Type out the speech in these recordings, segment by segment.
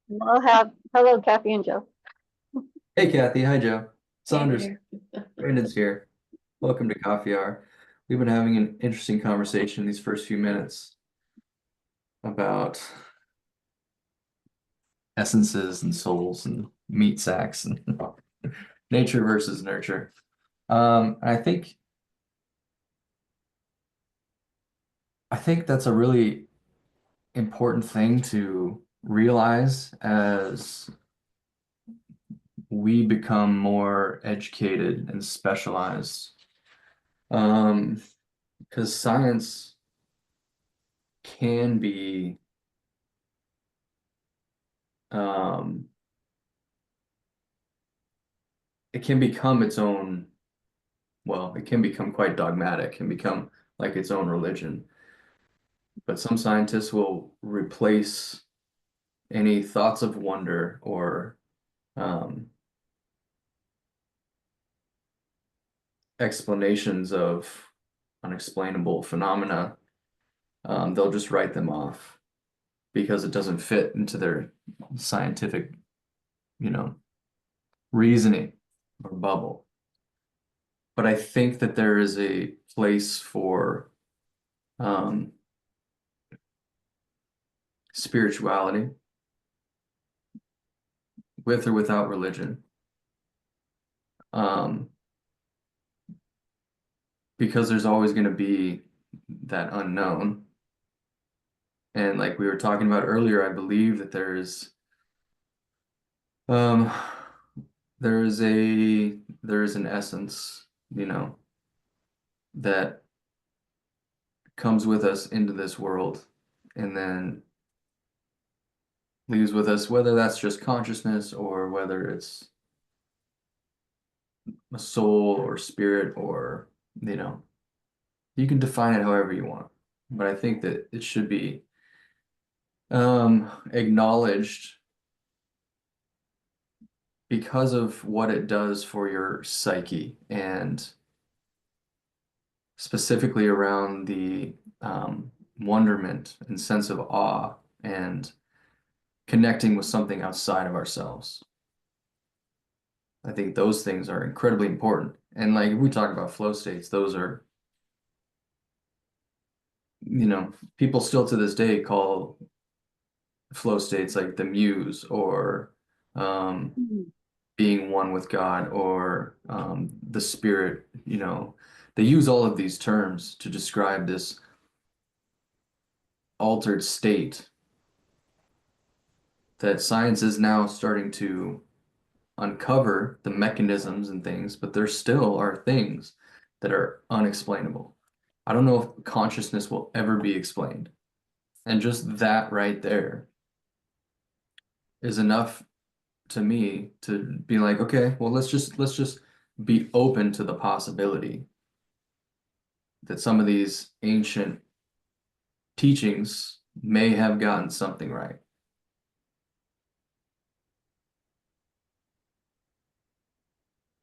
Hello, Kathy and Joe. Hey Kathy, hi Joe. Hey Sanders, there. Brandon's here. Welcome to Coffee Hour. We've been having an interesting conversation these first few minutes about essences and souls and meat sacks and nature versus nurture. I think that's a really important thing to realize as we become more educated and specialized. Um, because science can be um it can become its own, well, it can become quite dogmatic and become like its own religion. But some scientists will replace any thoughts of wonder or um, explanations of unexplainable phenomena. They'll just write them off because it doesn't fit into their scientific, you know, reasoning or bubble. But I think that there is a place for um, spirituality with or without religion. Um, because there's always going to be that unknown. And like we were talking about earlier, I believe that um there is an essence, that comes with us into this world and then leaves with us, whether that's just consciousness or whether it's a soul or spirit or, you know, you can define it however you want. But I think that it should be acknowledged because of what it does for your psyche and specifically around the wonderment and sense of awe and connecting with something outside of ourselves. I think those things are incredibly important. And like if we talk about flow states, those are, people still to this day call flow states like the muse or um, Mhm. being one with God or the spirit, they use all of these terms to describe this altered state that science is now starting to uncover the mechanisms and things, but there still are things that are unexplainable. I don't know if consciousness will ever be explained. And just that right there is enough to me to be like, okay, well, let's just be open to the possibility that some of these ancient teachings may have gotten something right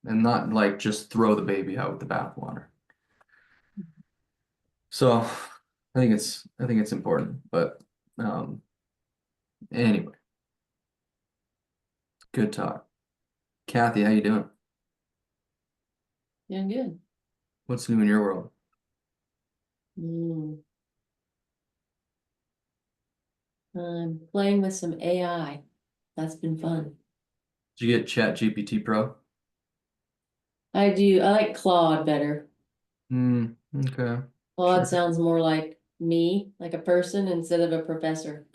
and not like just throw the baby out with the bathwater. So I think it's important, but anyway, good talk. Kathy, how you doing? Doing good. What's new in your world? Mm. I'm playing with some AI. That's been fun. Did you get ChatGPT Pro? I like Claude better. Okay. Claude Sure. sounds more like me, like a person instead of a professor.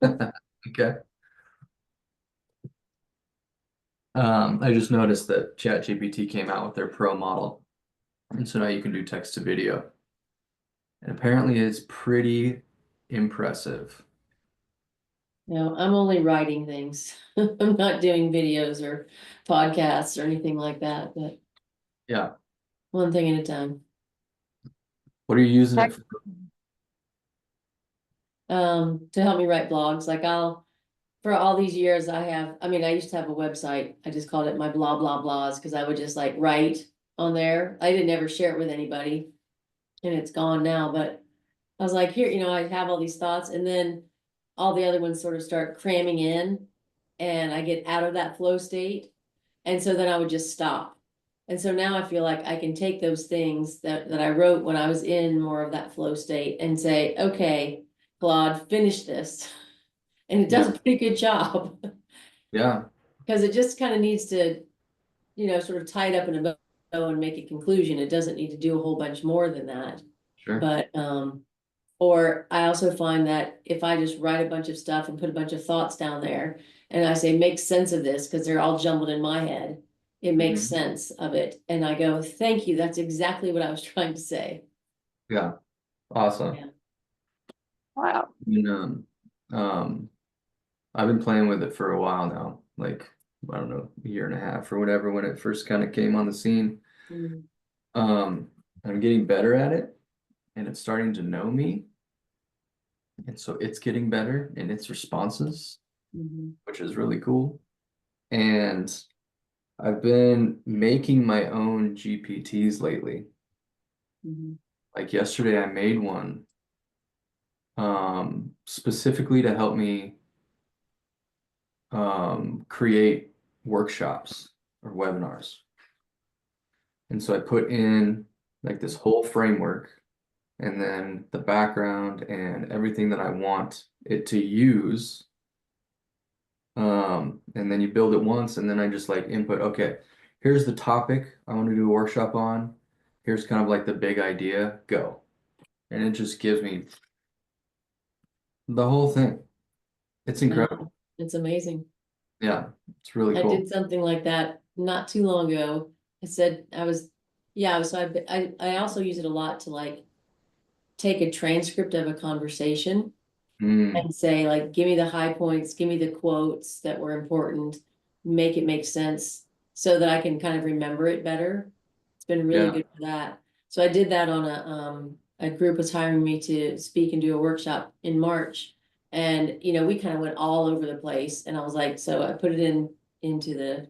Okay. I just noticed that ChatGPT came out with their Pro model, and so now you can do text to video. And apparently it's pretty impressive. No, I'm only writing things. I'm not doing videos or podcasts or anything like that, but Yeah. one thing at a time. What are you using it Heck. for? To help me write blogs. For all these years I used to have a website. I just called it my blah blah blahs because I would just like write on there. I didn't ever share it with anybody and it's gone now, but I was like, here, I have all these thoughts and then all the other ones sort of start cramming in. and I get out of that flow state. And so then I would just stop. And so now I feel like I can take those things that I wrote when I was in more of that flow state and say, okay, Claude, finish this. And it does Yeah. a pretty good job Yeah. because it just kind of needs to, sort of tie it up in a bow and make a conclusion. It doesn't need to do a whole bunch more than that. Sure. But, or I also find that if I just write a bunch of stuff and put a bunch of thoughts down there and I say, make sense of this, because they're all jumbled in my head, it makes Mhm. sense of it. And I go, thank you. That's exactly what I was trying to say. Yeah. Awesome. Yeah. Wow. And, I've been playing with it for a while now, like I don't know, a year and a half or whatever when it first kind of came on the scene. Mhm. Um, I'm getting better at it and it's starting to know me. And so it's getting better in its responses, Mhm. which is really cool. And I've been making my own GPTs lately. Mhm. Like yesterday I made one specifically to help me create workshops or webinars. And so I put in like this whole framework and then the background and everything that I want it to use. And then you build it once and then I just like input, okay, here's the topic I want to do a workshop on. Here's kind of like the big idea, go. And it just gives me the whole thing. It's incredible. It's amazing. Yeah, it's really I cool. did something like that not too long ago. I said I was, yeah, so I also use it a lot to like take a transcript of a conversation Mm, and say like, give me the high points, give me the quotes that were important, make it make sense so that I can kind of remember it better. It's been really yeah. good for that. So I did that on a group was hiring me to speak and do a workshop in March. And we kind of went all over the place. And I was like, so I put it into the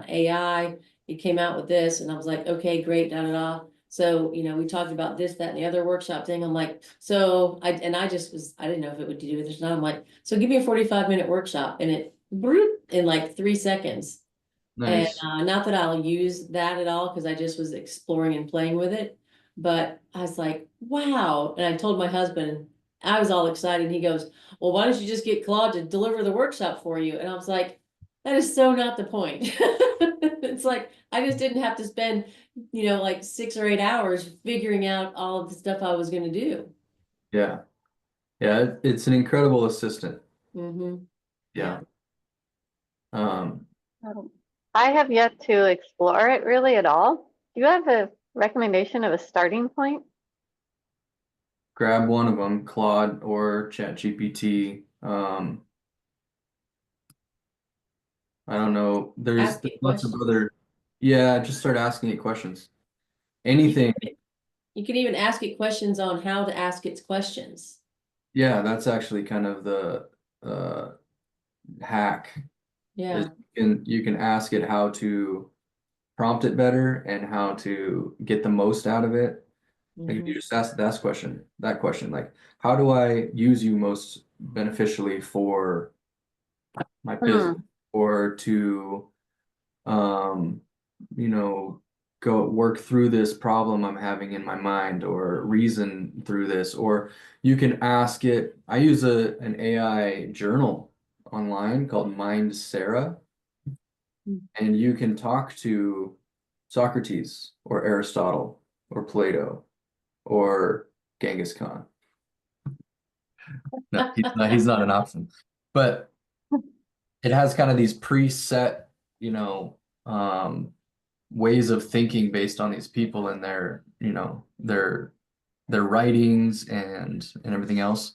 AI. It came out with this, and I was like, okay, great, da da da. So, we talked about this, that, and the other workshop thing. I'm like, so I just I didn't know if it would do this or not. I'm like, so give me a 45-minute workshop, and it in like 3 seconds. And Nice. not that I'll use that at all because I just was exploring and playing with it. But I was like, wow. And I told my husband, I was all excited. He goes, well, why don't you just get Claude to deliver the workshop for you? And I was like, that is so not the point. It's like I just didn't have to spend, like 6 or 8 hours figuring out all of the stuff I was going to do. Yeah. Yeah, it's an incredible assistant. Mm-hmm. Yeah. Yeah. Um, I have yet to explore it really at all. Do you have a recommendation of a starting point? grab one of them, Claude or ChatGPT. I don't know. There's Ask it lots of questions. other, yeah, just start asking it questions. You Anything. can, you can even ask it questions on how to ask its questions. Yeah, that's actually kind of the uh hack is Yeah. you can ask it how to prompt it better and how to get the most out of it. Like if you Mm-hmm. just ask that question, like how do I use you most beneficially for my business Hmm. or to um, you know, go work through this problem I'm having in my mind or reason through this. Or you can ask it. I use an AI journal online called Mind Sarah, and you can talk to Socrates or Aristotle or Plato or Genghis Khan. No, he's not an option. But it has kind of these preset, you know, ways of thinking based on these people and their writings and everything else.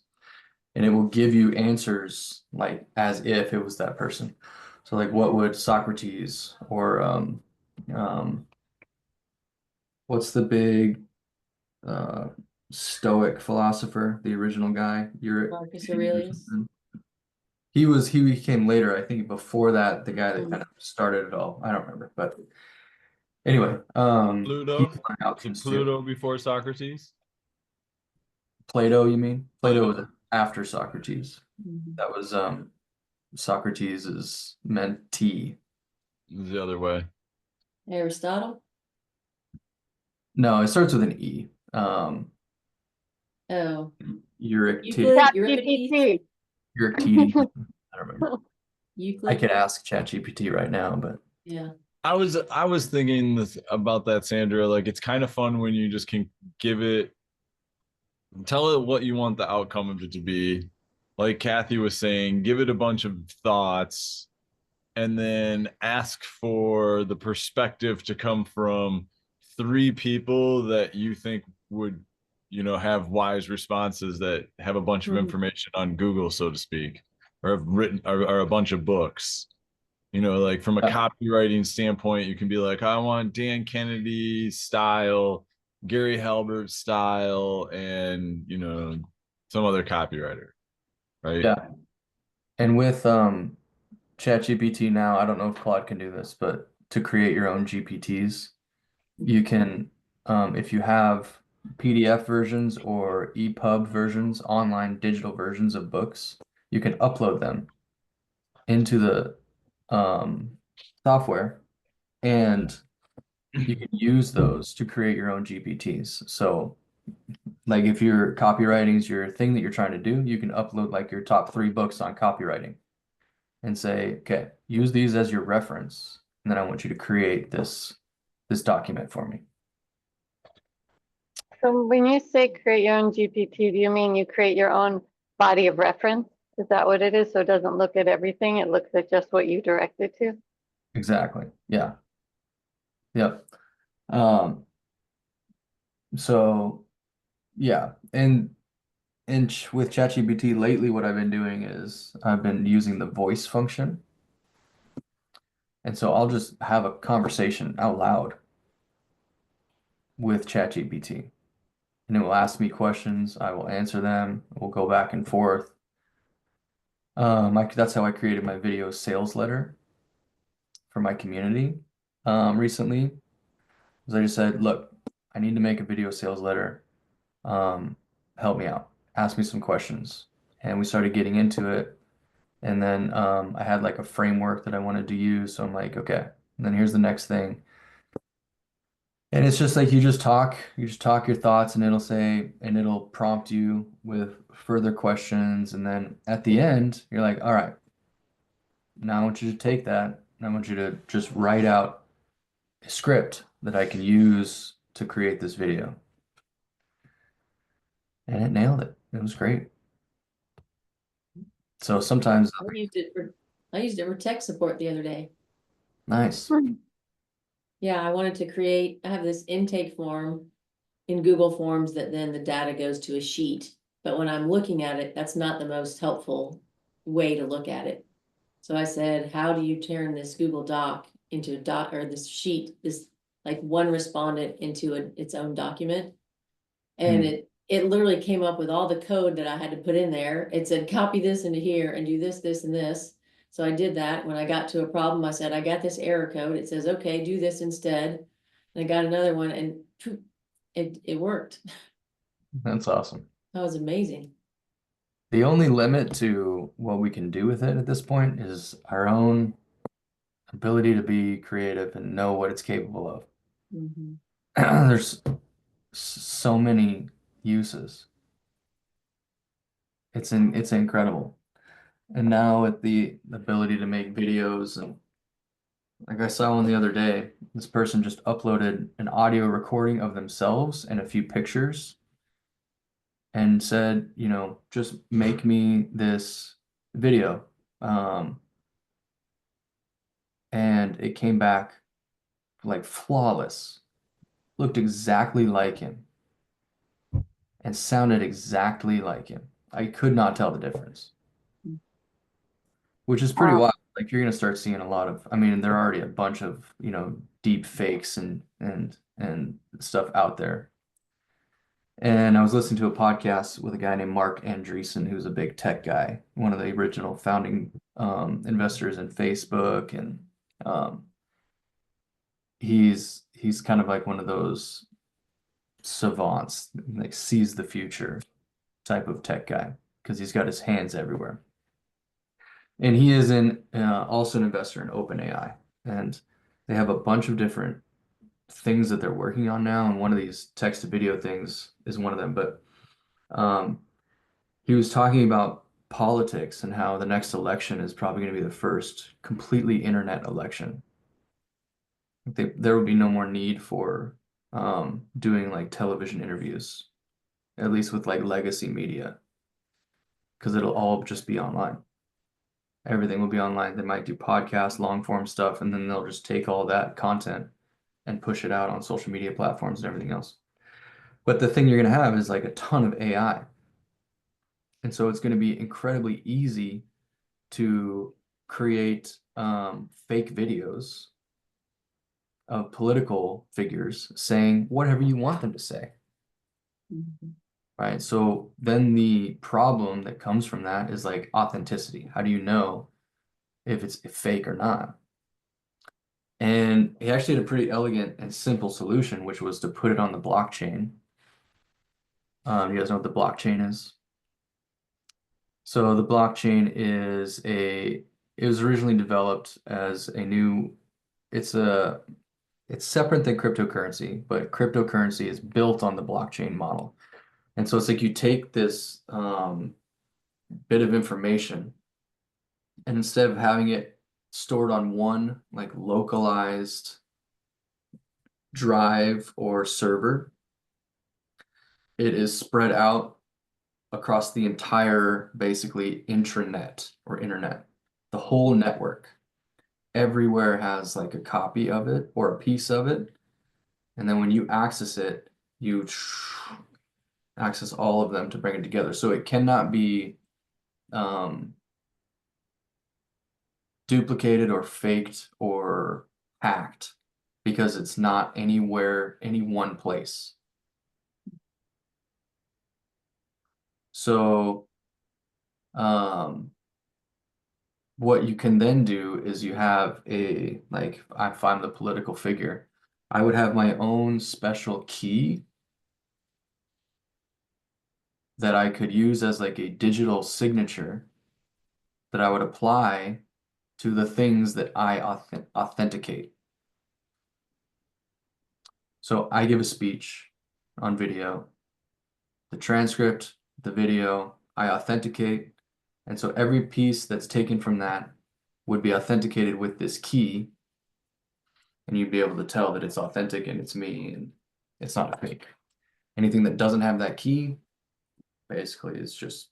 And it will give you answers like as if it was that person. So like what would Socrates or um what's the big uh Stoic philosopher, the original guy? Marcus Eugenides or Aurelius. something. He came later, I think before that, the guy that kind of started it all. I don't remember, but anyway, he's Pluto? one Was it options too. Pluto before Socrates? Plato, you mean? Plato was Plato. after Socrates. Mhm. That was Socrates is mentee. The other way. Aristotle? No, it starts with an E. Oh, Euryctid. ChatGPT. Euryctid. I don't remember. I Euclid? could ask ChatGPT right now, but Yeah. I was thinking about that, Sandra. Like, it's kind of fun when you just can tell it what you want the outcome of it to be. Like Kathy was saying, give it a bunch of thoughts and then ask for the perspective to come from three people that you think would, have wise responses that have a bunch of Mhm. information on Google, so to speak, or have written or a bunch of books. Like from a copywriting standpoint, you can be like, I want Dan Kennedy style, Gary Halbert style, and some other copywriter, right? yeah. And with ChatGPT now, I don't know if Claude can do this, but to create your own GPTs, you can, if you have PDF versions or EPUB versions, online digital versions of books, you can upload them into the software, and you can use those to create your own GPTs. So, like if your copywriting is your thing that you're trying to do, you can upload like your top 3 books on copywriting and say, okay, use these as your reference, and then I want you to create this document for me. So when you say create your own GPT, do you mean you create your own body of reference? Is that what it is? So it doesn't look at everything, it looks at just what you direct it to? Exactly. Yeah. Yep. So yeah, and with ChatGPT lately, what I've been doing is I've been using the voice function. And so I'll just have a conversation out loud with ChatGPT, and it will ask me questions. I will answer them. We'll go back and forth. That's how I created my video sales letter for my community recently. As I just said, look, I need to make a video sales letter. Help me out. Ask me some questions. And we started getting into it. And then I had like a framework that I wanted to use. So I'm like, okay. And then here's the next thing. And it's just like you just talk your thoughts, and it'll prompt you with further questions. And then at the end, you're like, all right, now I want you to take that and I want you to just write out a script that I can use to create this video. And it nailed it. It was great. So sometimes, I used it for tech support the other day. nice. Yeah, I wanted to I have this intake form in Google Forms that then the data goes to a sheet. But when I'm looking at it, that's not the most helpful way to look at it. So I said, how do you turn this Google Doc into a doc, or this sheet, this like one respondent into its own document? And it literally came up with all the code that I had to put in there. It said, copy this into here and do this, this, and this. So I did that. When I got to a problem, I said, I got this error code. It says, okay, do this instead. And I got another one, and it worked. That's awesome. That was amazing. The only limit to what we can do with it at this point is our own ability to be creative and know what it's capable of. Mhm. There's so many uses. It's incredible. And now with the ability to make videos, and like I saw one the other day, this person just uploaded an audio recording of themselves and a few pictures and said, just make me this video. And it came back like flawless, looked exactly like him, and sounded exactly like him. I could not tell the difference, which is pretty Wow. wild. Like you're gonna start seeing a lot of, I mean, there are already a bunch of, deep fakes and stuff out there. And I was listening to a podcast with a guy named Mark Andreessen, who's a big tech guy, one of the original founding investors in Facebook, and he's kind of like one of those savants, like sees the future type of tech guy because he's got his hands everywhere. And he is also an investor in OpenAI, and they have a bunch of different things that they're working on now. And one of these text to video things is one of them. But um, he was talking about politics and how the next election is probably going to be the first completely internet election. There will be no more need for doing like television interviews, at least with like legacy media, because it'll all just be online. Everything will be online. They might do podcasts, long form stuff, and then they'll just take all that content and push it out on social media platforms and everything else. But the thing you're going to have is like a ton of AI. And so it's going to be incredibly easy to create fake videos of political figures saying whatever you want them to say. Mhm. Right. So then the problem that comes from that is like authenticity. How do you know if it's fake or not? And he actually had a pretty elegant and simple solution, which was to put it on the blockchain. You guys know what the blockchain is? So the blockchain it was originally developed as it's separate than cryptocurrency, but cryptocurrency is built on the blockchain model. And so it's like you take this bit of information, and instead of having it stored on one like localized drive or server, it is spread out across the entire basically intranet or internet, the whole network. Everywhere has like a copy of it or a piece of it. And then when you access it, you access all of them to bring it together. So it cannot be um, duplicated or faked or hacked because it's not anywhere, any one place. So what you can then do is you have like if I'm the political figure, I would have my own special key that I could use as like a digital signature that I would apply to the things that I authenticate. So I give a speech on video, the transcript, the video, I authenticate. And so every piece that's taken from that would be authenticated with this key, and you'd be able to tell that it's authentic and it's me and it's not a fake. Anything that doesn't have that key basically is just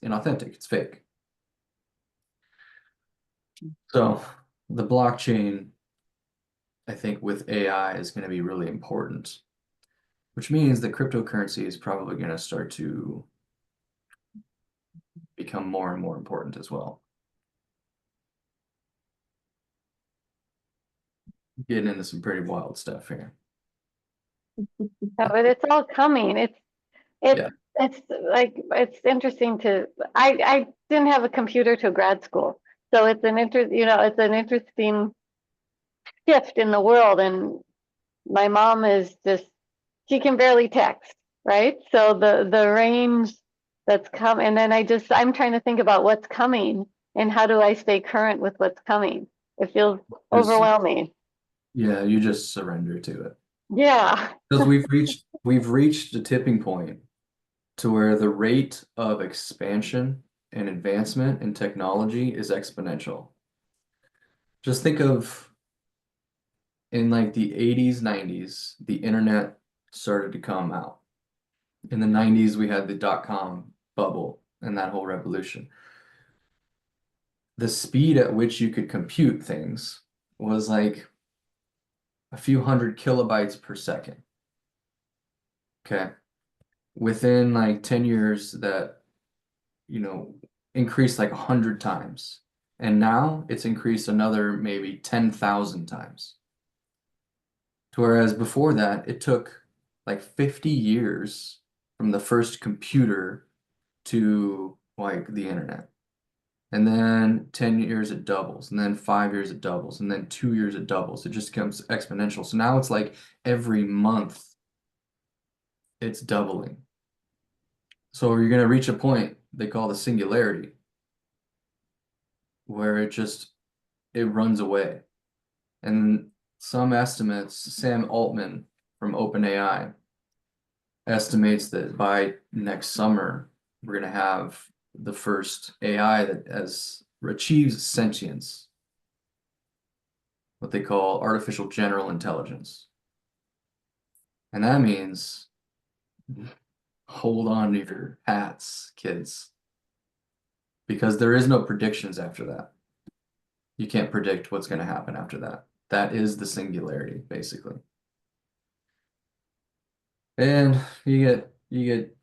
inauthentic, it's fake. So the blockchain, I think, with AI is going to be really important, which means that cryptocurrency is probably going to start to become more and more important as well. Getting into some pretty wild stuff here. Yeah, but it's all coming. It's Yeah. it's like it's interesting to I didn't have a computer till grad school. So it's it's an interesting shift in the world. And my mom is just she can barely text, right? So the range that's come, and then I'm trying to think about what's coming and how do I stay current with what's coming. It feels overwhelming. Yeah, you just surrender to it. Yeah. Because we've reached a tipping point to where the rate of expansion and advancement in technology is exponential. Just think of in like the 80s, 90s, the internet started to come out. In the 90s, we had the dot-com bubble and that whole revolution. The speed at which you could compute things was like a few hundred kilobytes per second. Okay. Within like 10 years, that, increased like 100 times. And now it's increased another maybe 10,000 times. To whereas before that, it took like 50 years from the first computer to like the internet. And then 10 years it doubles, and then 5 years it doubles, and then 2 years it doubles. It just becomes exponential. So now it's like every month it's doubling. So you're going to reach a point they call the singularity, where it runs away. And some estimates, Sam Altman from OpenAI estimates that by next summer, we're going to have the first AI that achieves sentience, what they call artificial general intelligence. And that means hold on to your hats, kids, because there is no predictions after that. You can't predict what's going to happen after that. That is the singularity, basically. And you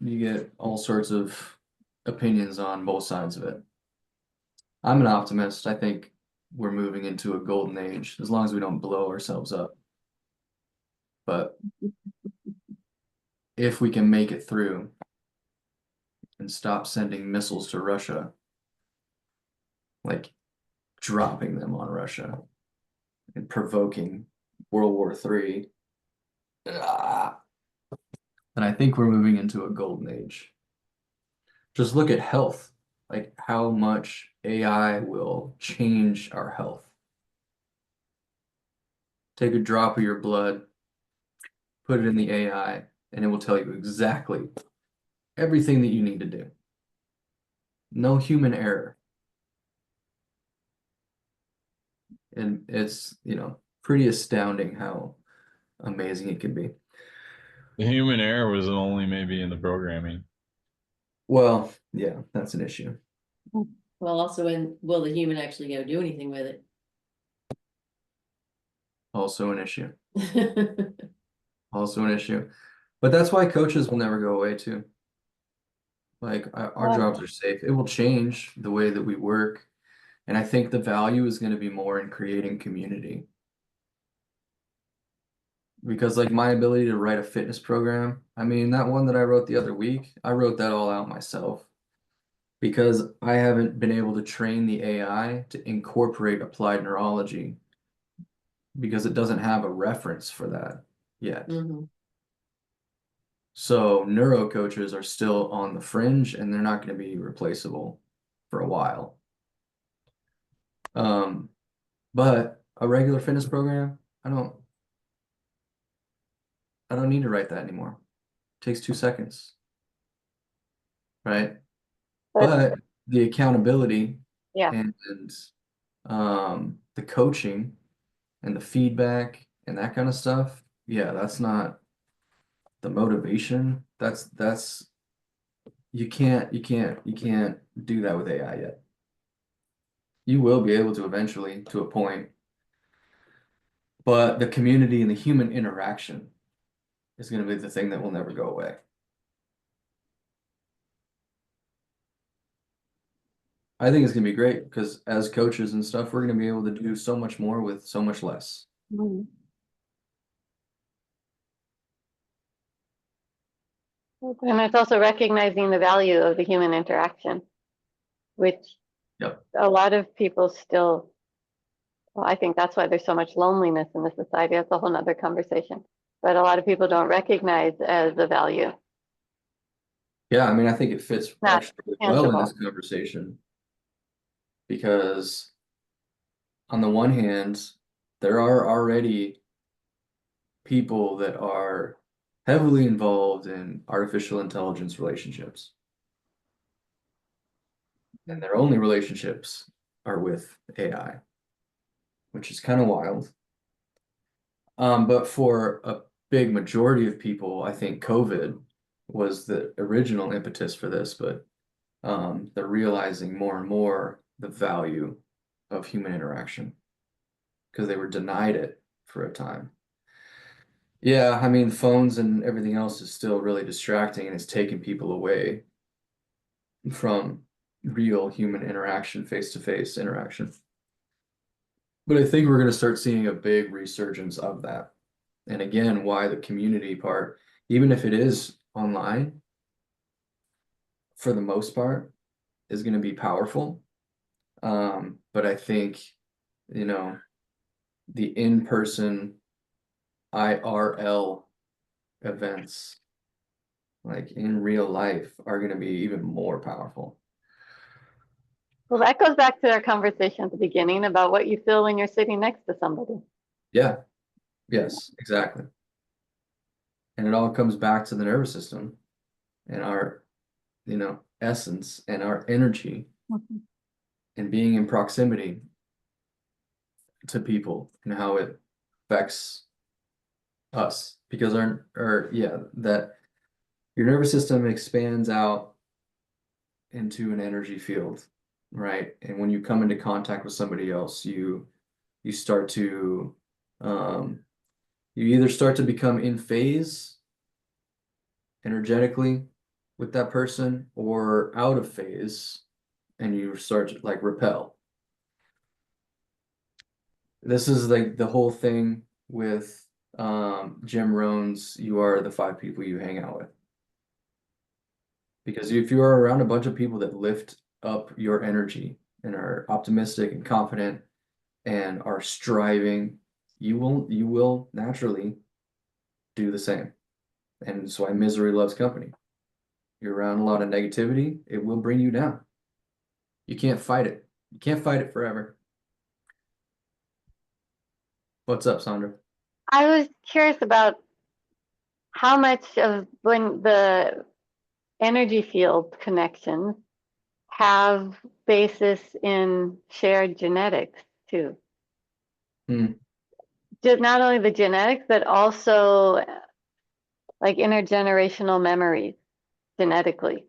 get all sorts of opinions on both sides of it. I'm an optimist. I think we're moving into a golden age as long as we don't blow ourselves up. But if we can make it through and stop sending missiles to Russia, like dropping them on Russia and provoking World War III, then I think we're moving into a golden age. Just look at health, like how much AI will change our health. Take a drop of your blood, put it in the AI, and it will tell you exactly everything that you need to do. No human error. And it's, pretty astounding how amazing it can be. The human error was only maybe in the programming. Well, yeah, that's an issue. Well, also will the human actually go do anything with Also an issue. it? Also an issue. But that's why coaches will never go away too. Like our jobs are safe. It will change the way that we work. And I think the value is going to be more in creating community. Because like my ability to write a fitness program, I mean, that one that I wrote the other week, I wrote that all out myself because I haven't been able to train the AI to incorporate applied neurology because it doesn't have a reference for that yet. Mhm. So neuro coaches are still on the fringe and they're not going to be replaceable for a while. But a regular fitness program, I don't need to write that anymore. It takes 2 seconds, right? But the accountability Yeah. and the coaching and the feedback and that kind of stuff, yeah, that's not the motivation. That's you can't do that with AI yet. You will be able to eventually to a point, but the community and the human interaction is going to be the thing that will never go away. I think it's going to be great because as coaches and stuff, we're going to be able to do so much more with so much less. Mhm. And it's also recognizing the value of the human interaction, which Yep. a lot of people still, well, I think that's why there's so much loneliness in the society. That's a whole nother conversation. But a lot of people don't recognize as a value. Yeah, I mean, I think it fits Not actually well in this tangible. conversation because on the one hand, there are already people that are heavily involved in artificial intelligence relationships. And their only relationships are with AI, which is kind of wild. But for a big majority of people, I think COVID was the original impetus for this, but they're realizing more and more the value of human interaction because they were denied it for a time. Yeah, I mean, phones and everything else is still really distracting and it's taking people away from real human interaction, face-to-face interaction. But I think we're going to start seeing a big resurgence of that. And again, why the community part, even if it is online, for the most part, is going to be powerful. But I think, the in-person IRL events, like in real life, are going to be even more powerful. Well, that goes back to our conversation at the beginning about what you feel when you're sitting next to somebody. Yeah. Yes, exactly. And it all comes back to the nervous system and our, essence and our energy and being in proximity to people and how it affects us. Because that your nervous system expands out into an energy field, right? And when you come into contact with somebody else, you start to you either start to become in phase energetically with that person or out of phase and you start to like repel. This is like the whole thing with Jim Rohn's you are the 5 people you hang out with. Because if you are around a bunch of people that lift up your energy and are optimistic and confident and are striving, you will naturally do the same. And that's why misery loves company. You're around a lot of negativity, it will bring you down. You can't fight it. You can't fight it forever. What's up, Sandra? I was curious about how much of when the energy field connections have basis in shared genetics too. Hmm. Just not only the genetics, but also like intergenerational memories genetically.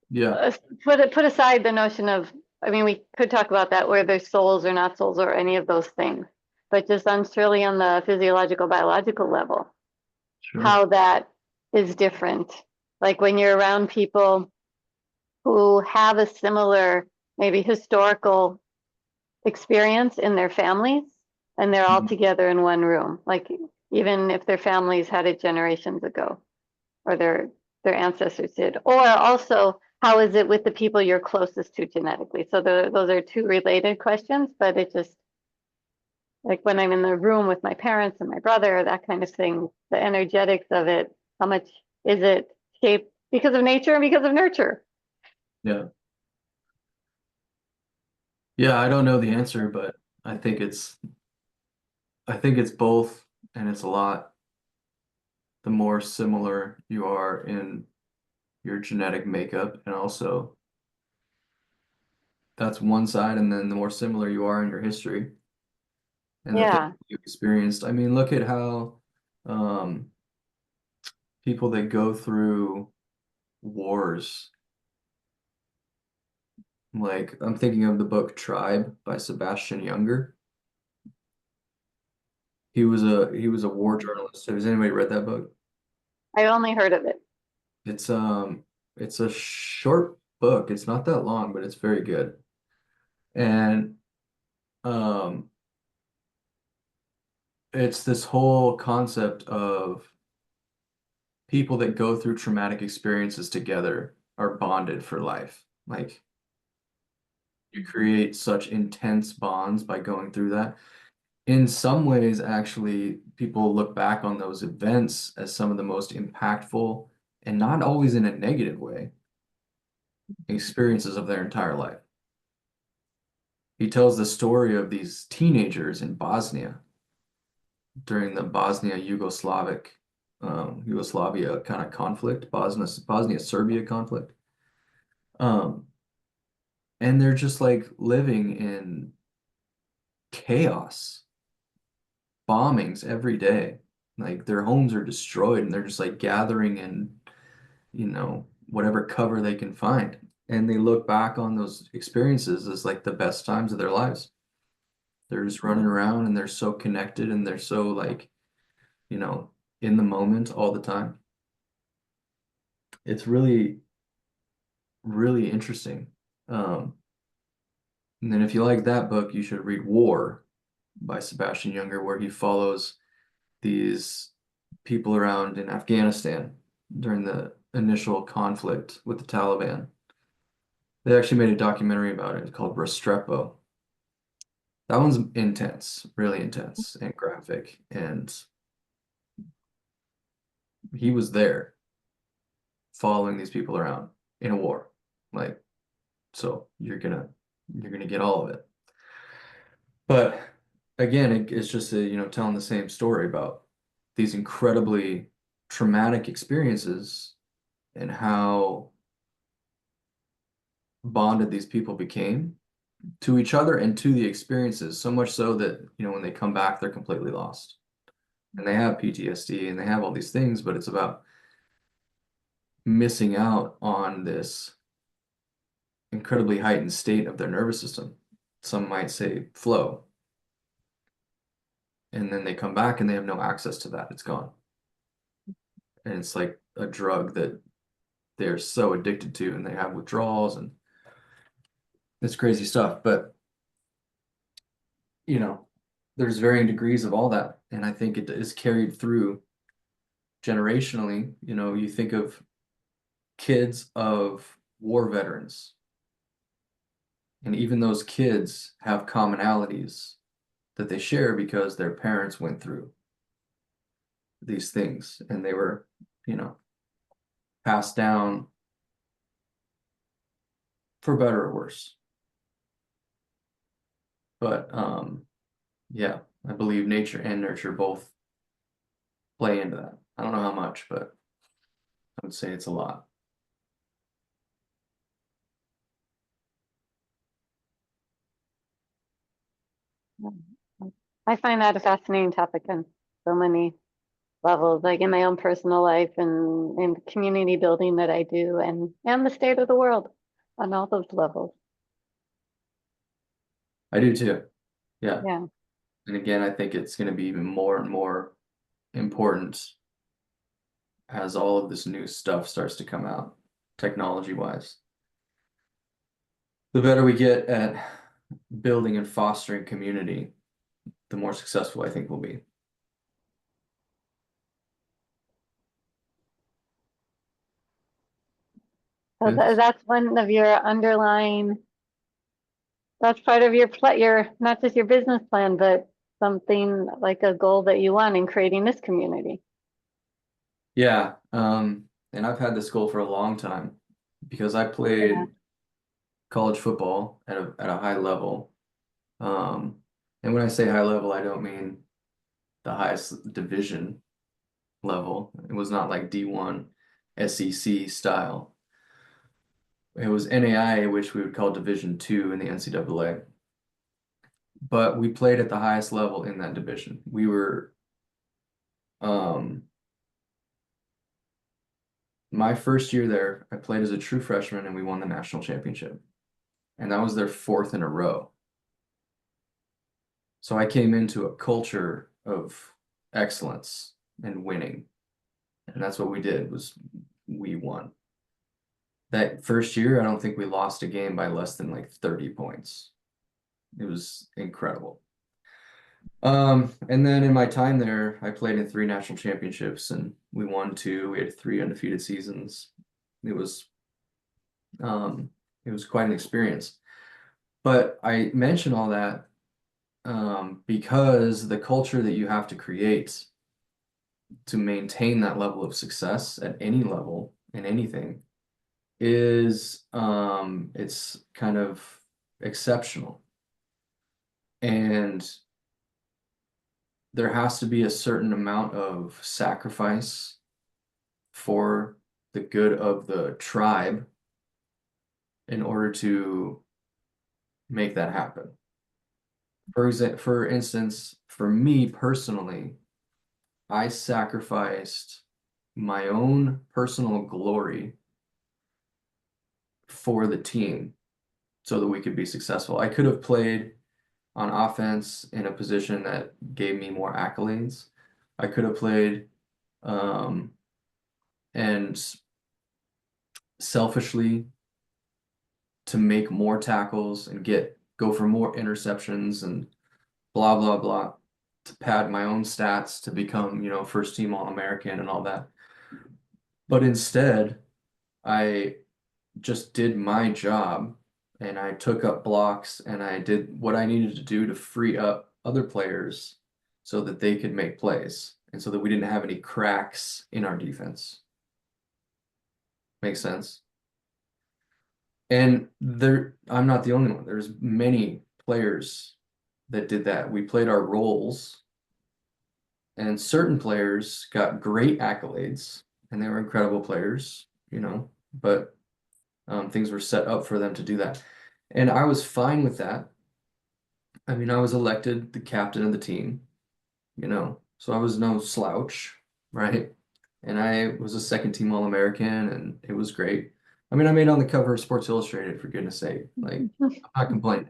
Yeah. Put aside the notion of, I mean, we could talk about that where there's souls or not souls or any of those things, but just surely on the physiological, biological level, Sure. how that is different. Like when you're around people who have a similar, maybe historical experience in their families, and they're all Mhm. together in one room, like even if their families had it generations ago, or their ancestors did. Or also, how is it with the people you're closest to genetically? So those are two related questions, but it just, like when I'm in the room with my parents and my brother, that kind of thing, the energetics of it, how much is it shaped because of nature and because of nurture? Yeah. Yeah, I don't know the answer, but I think it's both, and it's a lot. The more similar you are in your genetic makeup, and also that's one side, and then the more similar you are in your history and the things Yeah, you've experienced. I mean, look at how um, people that go through wars, like I'm thinking of the book Tribe by Sebastian Junger. He was a war journalist. Has anybody read that book? I only heard of it. It's it's a short book. It's not that long, but it's very good. And um it's this whole concept of people that go through traumatic experiences together are bonded for life. Like you create such intense bonds by going through that. In some ways, actually, people look back on those events as some of the most impactful and not always in a negative way experiences of their entire life. He tells the story of these teenagers in Bosnia during the Yugoslavia kind of conflict, Bosnia Serbia conflict. Um, and they're just like living in chaos, bombings every day. Like their homes are destroyed and they're just like gathering in, whatever cover they can find. And they look back on those experiences as like the best times of their lives. They're just running around and they're so connected and they're so like, you know, in the moment all the time. It's really, really interesting. Um, and then if you like that book, you should read War by Sebastian Junger, where he follows these people around in Afghanistan during the initial conflict with the Taliban. They actually made a documentary about it called Restrepo. That one's intense, really intense and graphic. And he was there following these people around in a war. Like, so you're gonna you're going to get all of it. But again, it's just telling the same story about these incredibly traumatic experiences and how bonded these people became to each other and to the experiences, so much so that, when they come back, they're completely lost. And they have PTSD and they have all these things, but it's about missing out on this incredibly heightened state of their nervous system. Some might say flow. And then they come back and they have no access to that. It's gone. And it's like a drug that they're so addicted to, and they have withdrawals, and it's crazy stuff. But there's varying degrees of all that, and I think it is carried through generationally. You think of kids of war veterans, and even those kids have commonalities that they share because their parents went through these things, and they were passed down for better or worse. But yeah, I believe nature and nurture both play into that. I don't know how much, but I would say it's a lot. I find that a fascinating topic on so many levels, like in my own personal life and in community building that I do, and the state of the world on all those levels. I do too. Yeah. Yeah. And again, I think it's going to be even more and more important as all of this new stuff starts to come out, technology-wise. The better we get at building and fostering community, the more successful I think we'll be. So that's one of your underlying, that's part of your not just your business plan, but something like a goal that you want in creating this community. Yeah. And I've had this goal for a long time because I played college football at a high level. And when I say high level, I don't mean the highest division level. It was not like D1 SEC style. It was NAI, which we would call Division II in the NCAA. But we played at the highest level in that division. We were my first year there, I played as a true freshman and we won the national championship. And that was their fourth in a row. So I came into a culture of excellence and winning. And that's what we did, was we won. That first year, I don't think we lost a game by less than like 30 points. It was incredible. And then in my time there, I played in 3 national championships and we won 2. We had 3 undefeated seasons. It was quite an experience. But I mention all that because the culture that you have to create to maintain that level of success at any level in anything is it's kind of exceptional. And there has to be a certain amount of sacrifice for the good of the tribe in order to make that happen. For instance, for me personally, I sacrificed my own personal glory for the team so that we could be successful. I could have played on offense in a position that gave me more accolades. I could have played and selfishly to make more tackles and go for more interceptions and blah blah blah to pad my own stats to become, first team All-American and all that. But instead, I just did my job and I took up blocks and I did what I needed to do to free up other players so that they could make plays and so that we didn't have any cracks in our defense. Makes sense? And I'm not the only one. There's many players that did that. We played our roles, and certain players got great accolades, and they were incredible players, but things were set up for them to do that. And I was fine with that. I mean, I was elected the captain of the team, so I was no slouch, right? And I was a second team All-American, and it was great. I mean, I made on the cover of Sports Illustrated, for goodness sake. Like, I'm not complaining.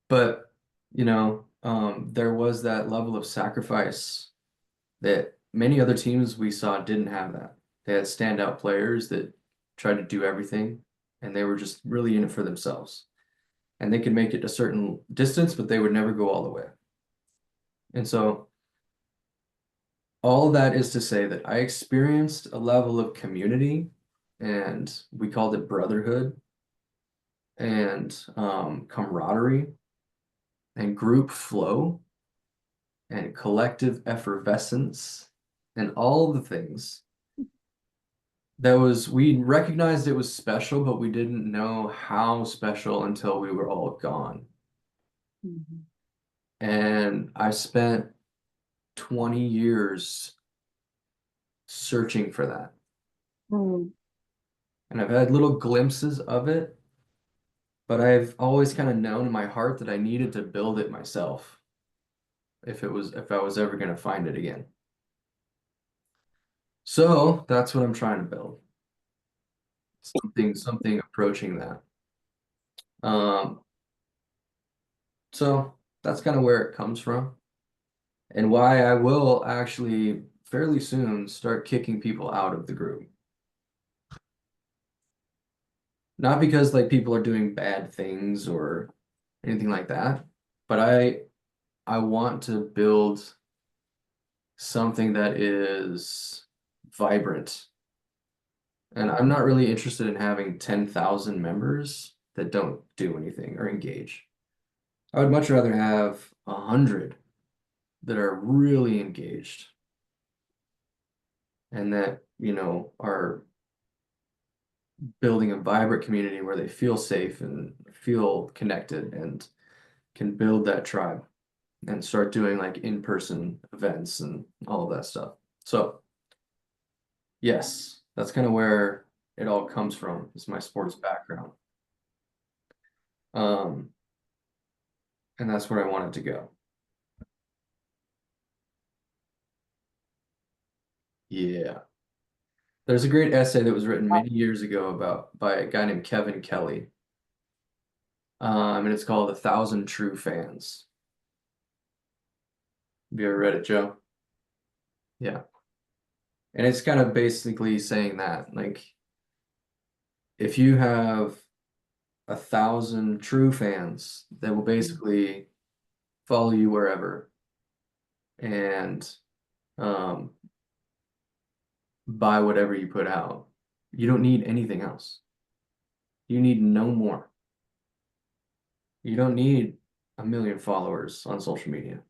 But, there was that level of sacrifice that many other teams we saw didn't have that. They had standout players that tried to do everything, and they were just really in it for themselves. And they could make it a certain distance, but they would never go all the way. And so all that is to say that I experienced a level of community, and we called it brotherhood, and camaraderie, and group flow, and collective effervescence, and all the things we recognized it was special, but we didn't know how special until we were all gone. Mhm. And I spent 20 years searching for that. Mm. And I've had little glimpses of it, but I've always kind of known in my heart that I needed to build it myself if I was ever going to find it again. So that's what I'm trying to build. Something approaching that. So that's kind of where it comes from, and why I will actually fairly soon start kicking people out of the group. Not because like people are doing bad things or anything like that, but I want to build something that is vibrant. And I'm not really interested in having 10,000 members that don't do anything or engage. I would much rather have 100 that are really engaged and that, are building a vibrant community where they feel safe and feel connected and can build that tribe and start doing like in-person events and all of that stuff. So, yes, that's kind of where it all comes from, is my sports background. Um, and that's where I wanted to go. Yeah. There's a great essay that was written many years ago by a guy named Kevin Kelly. And it's called 1,000 True Fans. Have you ever read it, Joe? Yeah. And it's kind of basically saying that, like, if you have 1,000 true fans that will basically follow you wherever and um, buy whatever you put out, you don't need anything else. You need no more. You don't need 1 million followers on social media.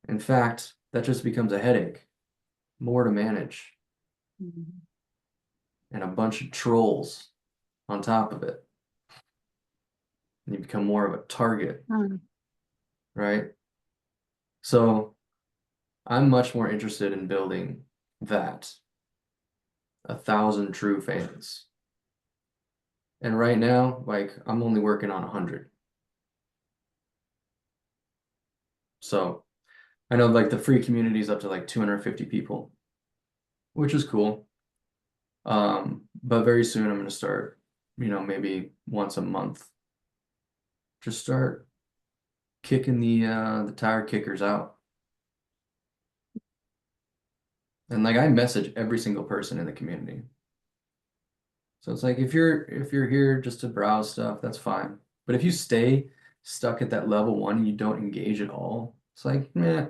In fact, that just becomes a headache, more to manage, Mhm. and a bunch of trolls on top of it. And you become more of a target, Mm. right? So I'm much more interested in building that 1,000 true fans. And right now, like, I'm only working on 100. So I know like the free community is up to like 250 people, which is cool. But very soon I'm gonna start, maybe once a month, just start kicking the tire kickers out. And like I message every single person in the community. So it's like if you're here just to browse stuff, that's fine. But if you stay stuck at that level 1 and you don't engage at all, it's like, meh,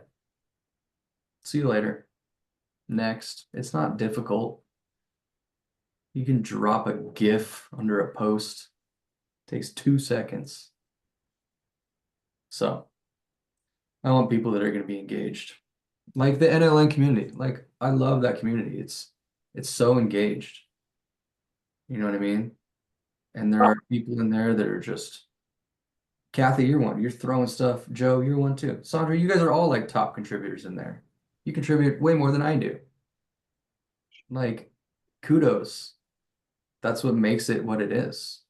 see you later. Next. It's not difficult. You can drop a GIF under a post. Takes 2 seconds. So I want people that are going to be engaged. Like the NLN community. Like I love that community. It's so engaged. You know what I mean? And there are people in there that are just, Kathy, you're one. You're throwing stuff. Joe, you're one too. Sandra, you guys are all like top contributors in there. You contribute way more than I do. Like, kudos. That's what makes it what it is.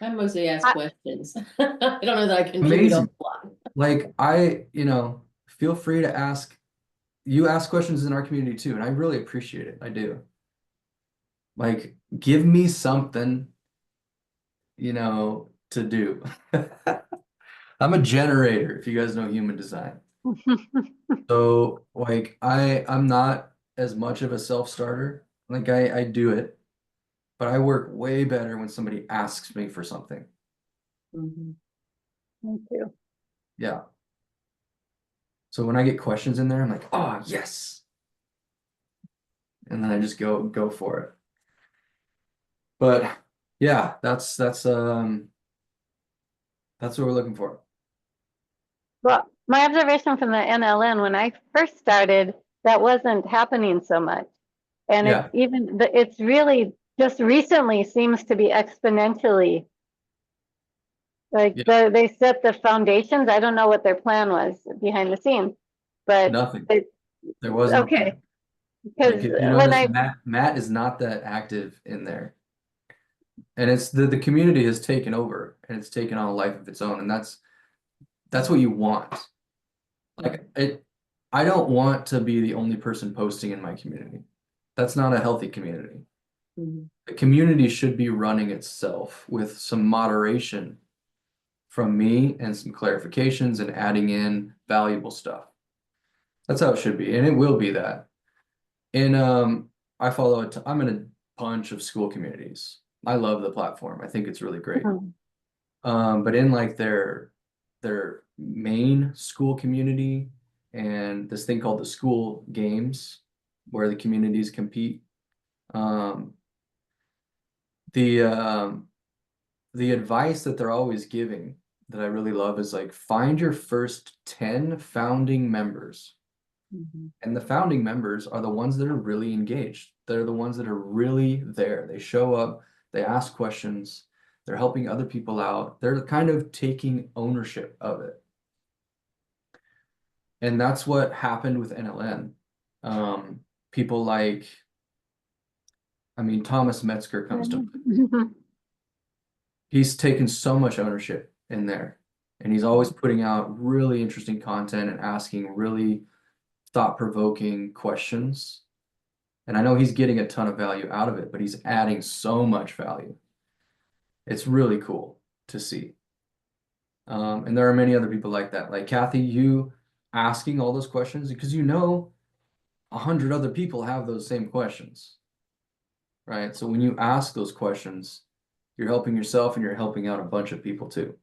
I mostly ask I- questions. I don't know that I contribute a Amazing. whole lot. Like, feel free to ask. You ask questions in our community too, and I really appreciate it. I do. Like, give me something, to do. I'm a generator, if you guys know human design. So, like, I'm not as much of a self-starter. Like, I do it, but I work way better when somebody asks me for something. Mhm. Me too. Yeah. So when I get questions in there, I'm like, oh, yes. And then I just go for it. But yeah, that's what we're looking for. Well, my observation from the NLN when I first started, that wasn't happening so much. And Yeah. it's really just recently seems to be exponentially. Like Yeah. they set the foundations. I don't know what their plan was behind the scenes, but Nothing. it, There was no okay. plan. Because Like if you when notice, I, Matt is not that active in there. And it's the community has taken over and it's taken on a life of its own. And that's what you want. Like I don't want to be the only person posting in my community. That's not a healthy community. Mhm. The community should be running itself with some moderation from me and some clarifications and adding in valuable stuff. That's how it should be, and it will be that. And I'm in a bunch of school communities. I love the platform. I think it's really great. But in like their main school community and this thing called the school games where the communities compete. Um, the advice that they're always giving that I really love is like find your first 10 founding members. Mhm. And the founding members are the ones that are really engaged. They're the ones that are really there. They show up, they ask questions, they're helping other people out. They're kind of taking ownership of it. And that's what happened with NLN. People like, Thomas Metzger comes to mind. He's taken so much ownership in there. And he's always putting out really interesting content and asking really thought-provoking questions. And I know he's getting a ton of value out of it, but he's adding so much value. It's really cool to see. And there are many other people like that. Like Kathy, you asking all those questions because 100 other people have those same questions, right? So when you ask those questions, you're helping yourself and you're helping out a bunch of people too.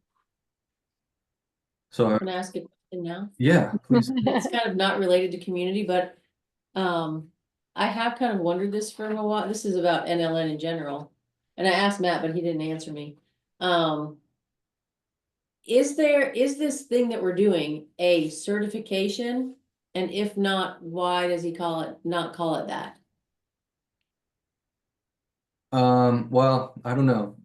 So Can I ask a question now? yeah, please. It's kind of not related to community, but I have kind of wondered this for a while. This is about NLN in general. And I asked Matt, but he didn't answer me. Is this thing that we're doing a certification? And if not, why does he not call it that? Well, I don't know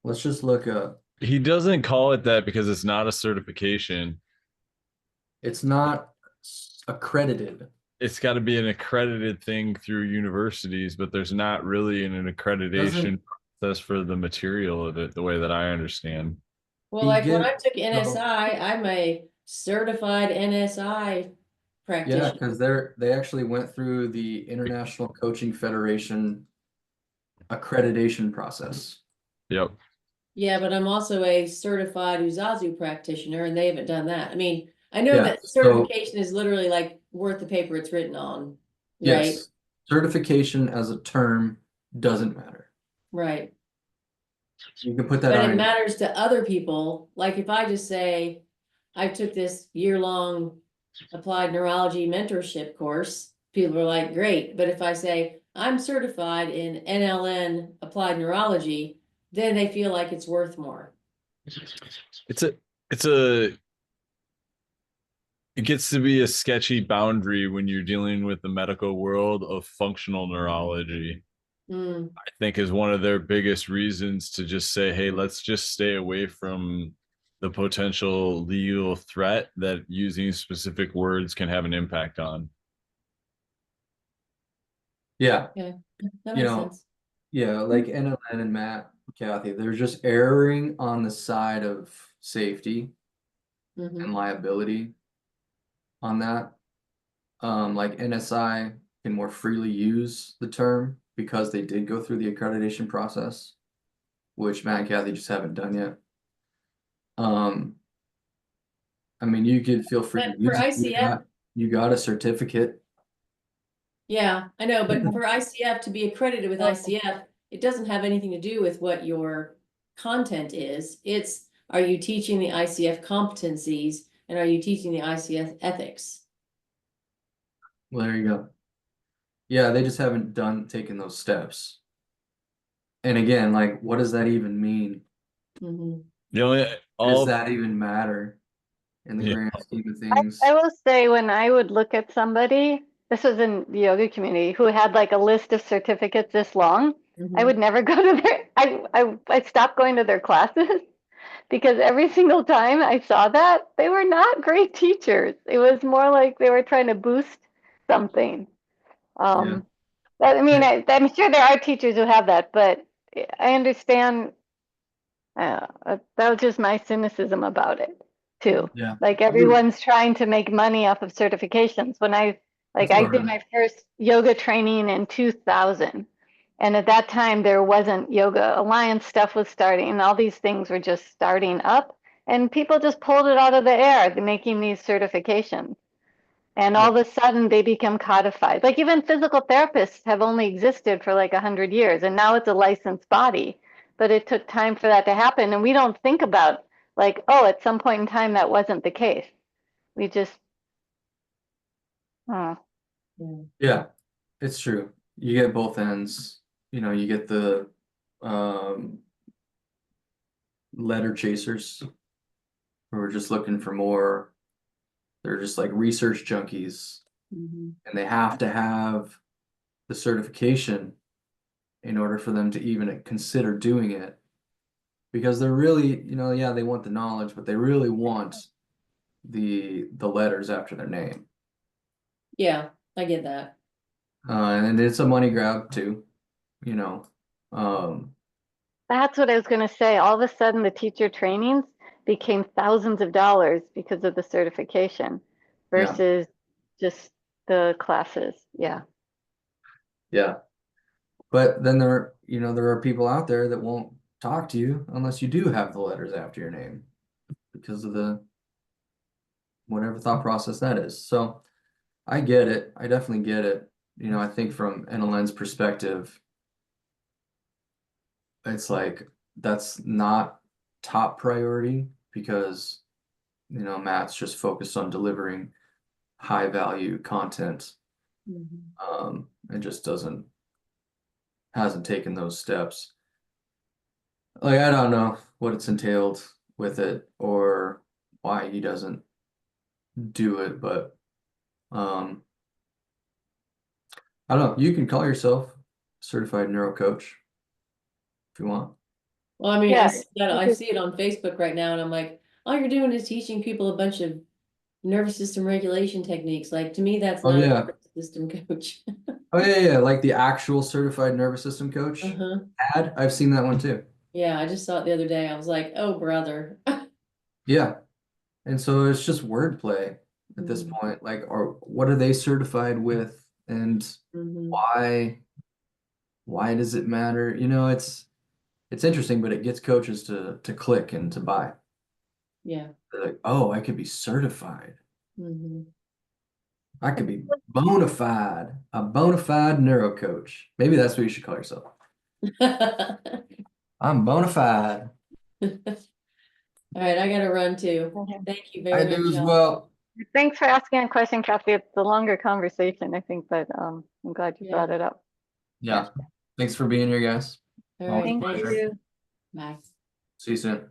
let's just look up. He doesn't call it that because it's not a certification. It's not accredited. It's got to be an accredited thing through universities, but there's not really an accreditation process for the material of it, the way that I understand. Well, He like when I gives took NSI, I'm a certified NSI Yeah, practitioner. because they actually went through the International Coaching Federation accreditation process. Yep. Yeah, but I'm also a certified Uzazu practitioner and they haven't done that. I mean, I know Yeah, that so certification is literally like worth the paper it's written on, right? yes, certification as a term doesn't matter. Right. You can put that But on it any, matters to other people. Like if I just say, I took this year-long applied neurology mentorship course, people are like, great. But if I say, I'm certified in NLN applied neurology, then they feel like it's worth more. It's a it gets to be a sketchy boundary when you're dealing with the medical world of functional neurology. Mm, I think is one of their biggest reasons to just say, hey, let's just stay away from the potential legal threat that using specific words can have an impact on. Yeah, okay, that you makes know, sense. yeah, like NLN and Matt, Kathy, they're just erring on the side of safety Mhm. and liability on that. Like NSI can more freely use the term because they did go through the accreditation process, which Matt and Kathy just haven't done yet. Um, I mean, you could feel free to But for use it. ICF, You got a certificate. yeah, I know, but for ICF to be accredited with ICF, it doesn't have anything to do with what your content is. It's, are you teaching the ICF competencies and are you teaching the ICF ethics? Well, there you go. Yeah, they just haven't taken those steps. And again, like, what does that even mean? Mhm. The only Does all that even matter in the yeah, grand scheme of I things? will say when I would look at somebody, this was in the yoga community, who had like a list of certificates this long, I Mhm. would never go to their, I stopped going to their classes because every single time I saw that, they were not great teachers. It was more like they were trying to boost something. Yeah. But I mean, I'm sure there are teachers who have that, but I understand. That was just my cynicism about it too. Yeah. Like everyone's trying to make money off of certifications. When That's I part did of it. my first yoga training in 2000, and at that time there wasn't Yoga Alliance stuff was starting, and all these things were just starting up, and people just pulled it out of the air, making these certifications. And Yeah. all of a sudden they become codified. Like even physical therapists have only existed for like 100 years, and now it's a licensed body. But it took time for that to happen, and we don't think about like, oh, at some point in time that wasn't the case. We just, oh, Yeah. Yeah, it's true. You get both ends. You know, you get the um letter chasers who are just looking for more. They're just like research junkies, Mhm. and they have to have the certification in order for them to even consider doing it. Because they're really, yeah, they want the knowledge, but they really want the letters after their name. Yeah, I get that. And it's a money grab too, you know. Um, that's what I was going to say. All of a sudden the teacher trainings became thousands of dollars because of the certification yeah, versus just the classes. Yeah. yeah. But then there are people out there that won't talk to you unless you do have the letters after your name because of the whatever thought process that is. So I get it. I definitely get it. I think from NLN's perspective, it's like that's not top priority because Matt's just focused on delivering high value content. Mhm. And just hasn't taken those steps. Like I don't know what it's entailed with it or why he doesn't do it, but um I don't know. You can call yourself certified neuro coach if you want. Well, I mean, Yeah. I see it on Facebook right now and I'm like, all you're doing is teaching people a bunch of nervous system regulation techniques. Like to me, that's Oh not a yeah. nervous system coach. Oh yeah, like the actual certified nervous system coach Uh-huh. ad. I've seen that one too. Yeah, I just saw it the other day. I was like, oh, brother. Yeah. And so it's just wordplay at this Mhm. point. Like, or what are they certified with and Mhm. why does it matter? It's interesting, but it gets coaches to click and to buy. Yeah. They're like, oh, I could be certified. Mhm. I could be a bona fide neuro coach. Maybe that's what you should call yourself. I'm bona fide. All right, I gotta run too. Okay. Thank you I very do much, as y'all. well. Thanks for asking a question, Kathy. It's a longer conversation, I think, but I'm glad you Yeah. brought it up. Yeah. Thanks for being here, guys. All Always right, a Thank thanks. pleasure. you. Bye. See you soon.